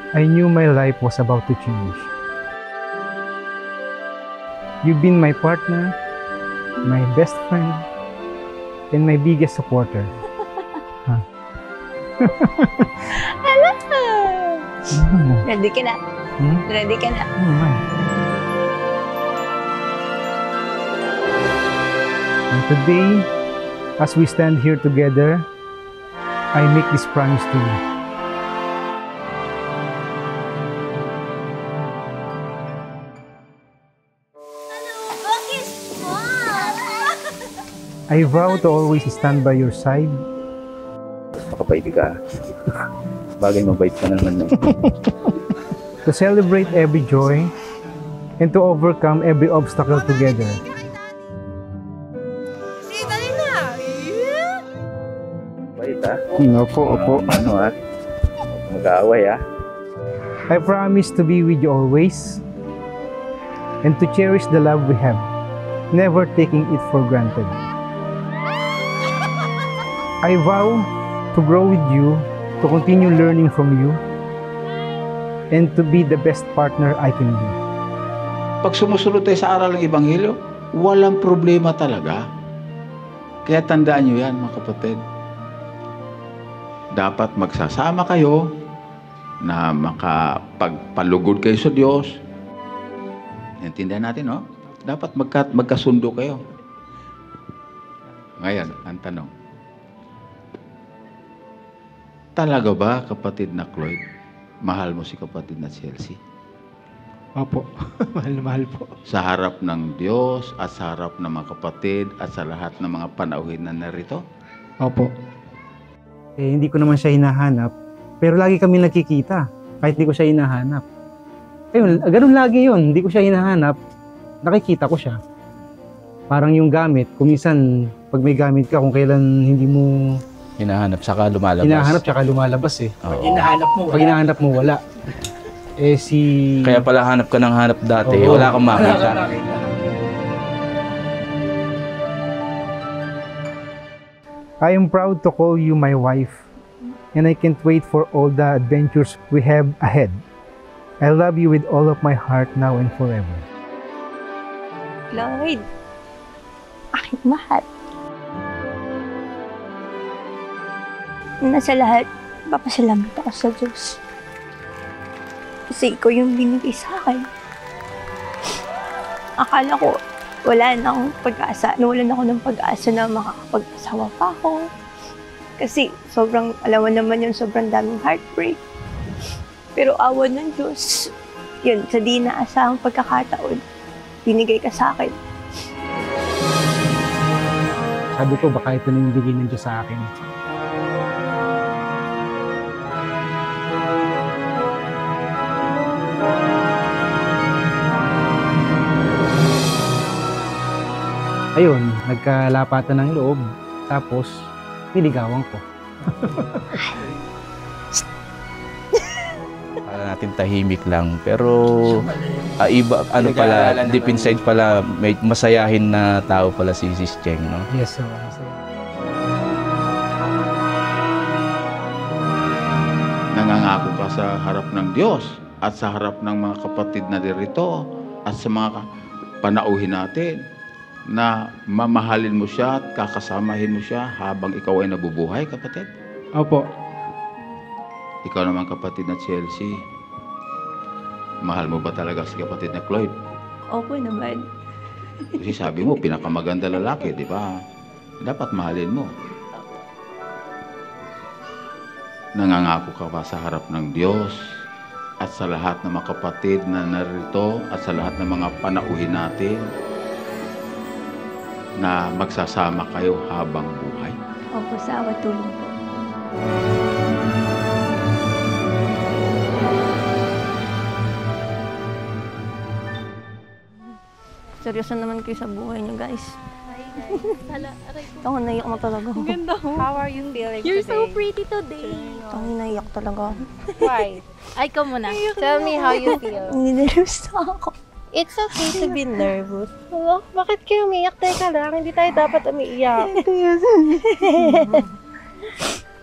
I knew my life was about to change. You've been my partner, my best friend, and my biggest supporter. Huh? Hello! Ready ka na? Ready ka na? And today, as we stand here together, I make this promise to you. I vow to always stand by your side. Makabait ka. Bagay mabait ka naman. To celebrate every joy and to overcome every obstacle together. Bait ha? Opo. Ano ha? Mag-aaway ha? I promise to be with you always and to cherish the love we have, never taking it for granted. I vow to grow with you, to continue learning from you, and to be the best partner I can be. Pag sumusunod tayo sa aral ng Ebanghelyo, walang problema talaga. Kaya tandaan nyo yan, mga kapatid. Dapat magsasama kayo na makapagpalugod kayo sa Diyos. Intindihan natin, no? Dapat magkasundo kayo. Ngayon, ang tanong. Talaga ba, kapatid na Cloyd, mahal mo si kapatid na Chelsea? Opo, mahal na mahal po. Sa harap ng Diyos at sa harap ng mga kapatid at sa lahat ng mga panauhin na narito? Opo. Hindi ko naman siya hinahanap, pero lagi kami nakikita, kahit hindi ko siya hinahanap. Ayun, ganun lagi yun, hindi ko siya hinahanap, nakikita ko siya. Parang yung gamit, kung minsan, pag may gamit ka, kung kailan hindi mo Hinahanap saka lumalabas. hinahanap, tsaka lumalabas eh. Oo. Pag hinahanap mo, wala. Kaya pala hanap ka ng hanap dati, Oo. wala kang makita. I am proud to call you my wife, and I can't wait for all the adventures we have ahead. I love you with all of my heart now and forever. Lloyd, aking mahal. Nasa lahat, papasalamat ako sa Diyos. Kasi ikaw yung binigay sa akin. Akala ko, wala na akong pag-asa. Nawalan ako ng pag-asa na makakapag-asawa pa ako. Kasi sobrang, alam mo naman yun, sobrang daming heartbreak. Pero awa ng Diyos, yun, sa di naasahang pagkakataon, binigay ka sa akin. Sabi ko, baka ito na yung bigay ng Diyos sa akin. Ayun, nagkalapatan ng loob, tapos niligawan ko. Para natin tahimik lang, pero iba, ano pala, deep inside pala, may masayahin na tao pala si Sis Cheng, no? Yes, so masaya. Nangangako ka sa harap ng Diyos at sa harap ng mga kapatid na dirito at sa mga panauhin natin na mamahalin mo siya at kakasamahin mo siya habang ikaw ay nabubuhay, kapatid. Opo. Ikaw naman, kapatid na Chelsea, mahal mo ba talaga si kapatid na Cloyd? Opo naman. Kasi sabi mo, pinakamaganda lalaki, di ba? Dapat mahalin mo. Nangangako ka ba sa harap ng Diyos at sa lahat ng mga kapatid na narito at sa lahat ng mga panauhin natin na magsasama kayo habang buhay? Opo, sa awa tulong po. Seryoso naman kayo sa buhay niyo, guys. Hi guys. Ako, naiyak mo talaga. Ang ganda mo. How are you feeling You're today? so pretty today. Ako, naiyak talaga. Why? Ay, ikaw muna. Tell me how you feel. Ninervous ako. It's okay to be nervous. Oh, bakit kayo umiyak? Teka lang, hindi tayo dapat umiiyak.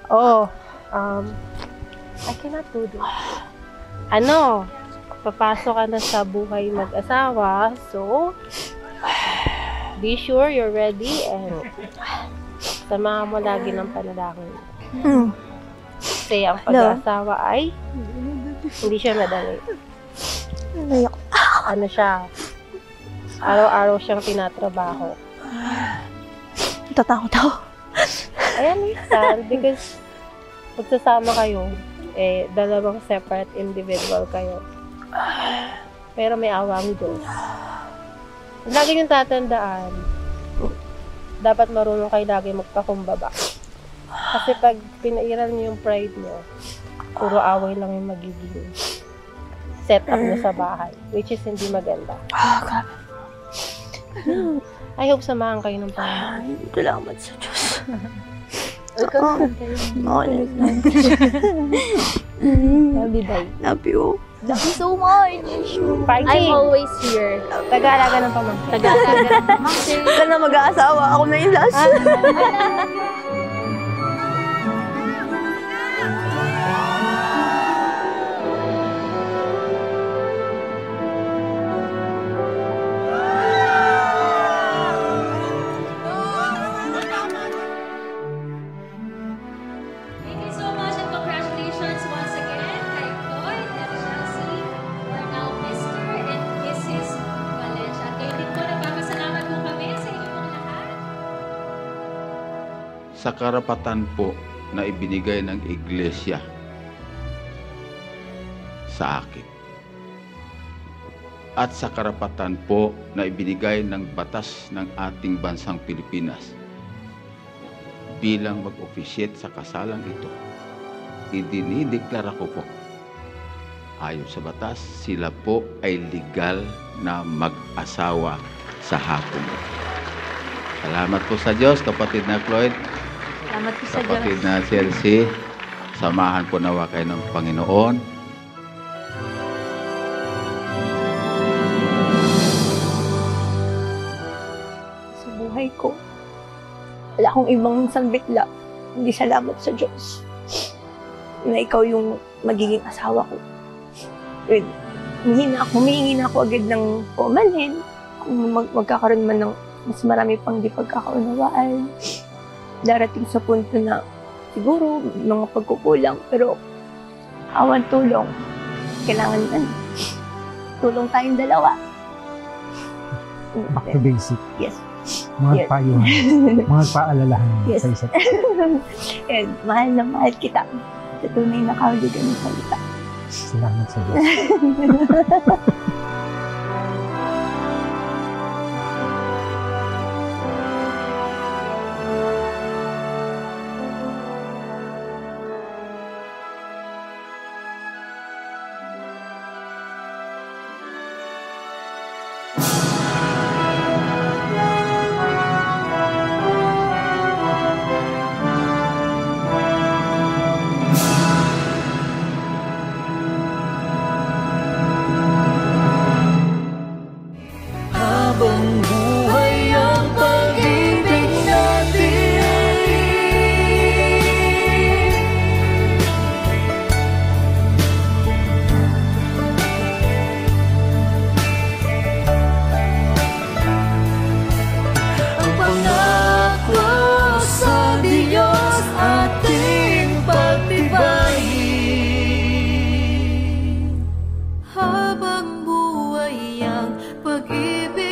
Oh, I cannot do this. Papasok ka na sa buhay mag-asawa. So, be sure you're ready and samahan mo lagi ng panalangin. Kasi ang pag-asawa ay hindi siya madali. Ano siya? Araw-araw siyang tinatrabaho. Tatakot ako. I understand because magsasama kayo, dalawang separate individual kayo. Pero may awa ang Diyos. Lagi niyong tatandaan, dapat marunong kayo lagi magpakumbaba. Kasi pag pinairal niyo yung pride niyo, puro away lang yung magiging setup niyo sa bahay, which is hindi maganda. I hope samahan kayo ng Panginoon. Salamat sa Diyos. Love you, Day. Love you. Love you so much. I'm always here. Taga-alaga ng pamangkin. Taga-alaga ng pamangkin. Ikaw na mag-aasawa. Ako na yung last. Thank you so much and congratulations once again kay Floyd and Chelsea for now Mr. and Mrs. Valencia. At kayo din po, nagpapasalamat po kami sa inyo pong lahat. Sa karapatan po na ibinigay ng Iglesia sa akin. At sa karapatan po na ibinigay ng batas ng ating bansang Pilipinas bilang mag-officiate sa kasalang ito, idinideklara ko po, ayon sa batas, sila po ay legal na mag-asawa sa hapon. Salamat po sa Diyos, kapatid na Floyd, Salamat po sa kapatid Diyos. na Chelsea. Samahan po nawa kayo ng Panginoon. Sa buhay ko, wala akong ibang sambitla. Hindi salamat sa Diyos na ikaw yung magiging asawa ko. Humihingi na ako agad ng pumanhin. Kung magkakaroon man ng mas marami pang di pagkakaunawaan. Darating sa punto na siguro mga pagkukulang, pero awan tulong. Kailangan tulong tayong dalawa. Back to basic. Yes. Mga Yes. payuhan. Mga paalalahan Yes. sa isa't And mahal na mahal kita. Sa tunay na kahulugan ng salita. Salamat sa Diyos. Habang buhay ang pag-ibig natin, ang pangako sa Diyos ating pagtibayin. Habang buhay ang pag-ibig